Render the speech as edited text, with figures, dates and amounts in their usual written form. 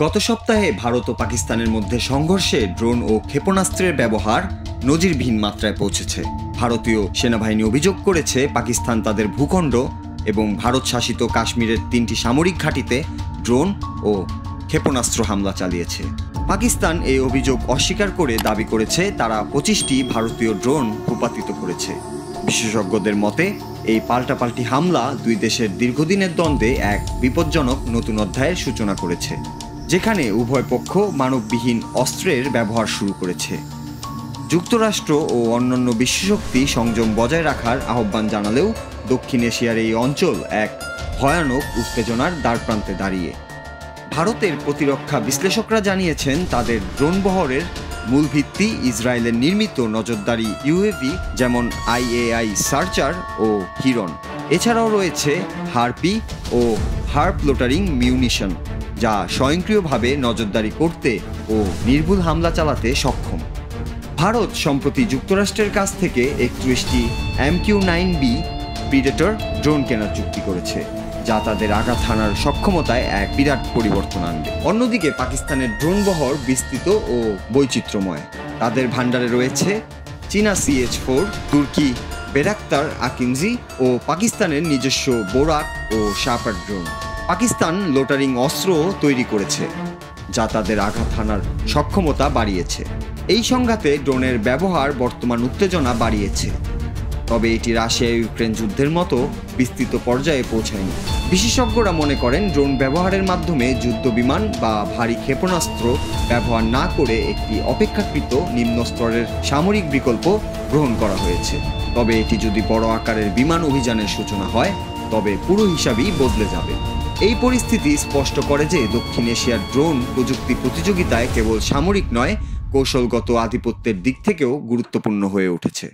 গত সপ্তাহে ভারত ও পাকিস্তানের মধ্যে সংঘর্ষে ড্রোন ও ক্ষেপণাস্ত্রের ব্যবহার নজিরবিহীন মাত্রায় পৌঁছেছে। ভারতীয় সেনাবাহিনী অভিযোগ করেছে পাকিস্তান তাদের ভূখণ্ড এবং ভারত শাসিত কাশ্মীরের 3টি সামরিক ঘাঁটিতে ড্রোন ও ক্ষেপণাস্ত্র হামলা চালিয়েছে। পাকিস্তান এই অভিযোগ অস্বীকার করে দাবি করেছে তারা 25টি ভারতীয় ড্রোন ভূপাতিত করেছে। বিশেষজ্ঞদের মতে এই পাল্টাপাল্টি হামলা দুই দেশের দীর্ঘদিনের দ্বন্দ্বে এক বিপজ্জনক নতুন অধ্যায়ের সূচনা করেছে, যেখানে উভয় পক্ষ মানববিহীন অস্ত্রের ব্যবহার শুরু করেছে। যুক্তরাষ্ট্র ও অন্যান্য বিশ্বশক্তি সংযম বজায় রাখার আহ্বান জানালেও দক্ষিণ এশিয়ার এই অঞ্চল এক ভয়ানক উত্তেজনার দ্বারপ্রান্তে দাঁড়িয়ে। ভারতের প্রতিরক্ষা বিশ্লেষকরা জানিয়েছেন তাদের ড্রোন বহরের মূল ভিত্তি ইসরায়েলের নির্মিত নজরদারি ইউএভি যেমন IAI সার্চার ও হিরন। এছাড়াও রয়েছে হার্পি ও হার্প লোটারিং মিউনিশন, যা স্বয়ংক্রিয়ভাবে নজরদারি করতে ও নির্ভুল হামলা চালাতে সক্ষম। ভারত সম্প্রতি যুক্তরাষ্ট্রের কাছ থেকে 31টি MQ-9B প্রিডেটর ড্রোন কেনার চুক্তি করেছে, যা তাদের আঘাত হানার সক্ষমতায় এক বিরাট পরিবর্তন আনবে। অন্যদিকে পাকিস্তানের ড্রোন বহর বিস্তৃত ও বৈচিত্র্যময়। তাদের ভান্ডারে রয়েছে চীনা CH-4, তুর্কি বেরাক্তার আকিমজি ও পাকিস্তানের নিজস্ব বোরাক ও শাপার ড্রোন। পাকিস্তান লোটারিং অস্ত্র তৈরি করেছে, যা তাদের আঘাত হানার সক্ষমতা বাড়িয়েছে। এই সংঘাতে ড্রোনের ব্যবহার বর্তমান উত্তেজনা বাড়িয়েছে, তবে এটি রাশিয়া ইউক্রেন যুদ্ধের মতো বিস্তৃত পর্যায়ে পৌঁছায়নি। বিশেষজ্ঞরা মনে করেন ড্রোন ব্যবহারের মাধ্যমে যুদ্ধ বিমান বা ভারী ক্ষেপণাস্ত্র ব্যবহার না করে একটি অপেক্ষাকৃত নিম্ন স্তরের সামরিক বিকল্প গ্রহণ করা হয়েছে। তবে এটি যদি বড় আকারের বিমান অভিযানের সূচনা হয়, তবে পুরো হিসাবই বদলে যাবে। এই পরিস্থিতি স্পষ্ট করে যে দক্ষিণ এশিয়ার ড্রোন প্রযুক্তি প্রতিযোগিতায় কেবল সামরিক নয়, কৌশলগত আধিপত্যের দিক থেকেও গুরুত্বপূর্ণ হয়ে উঠেছে।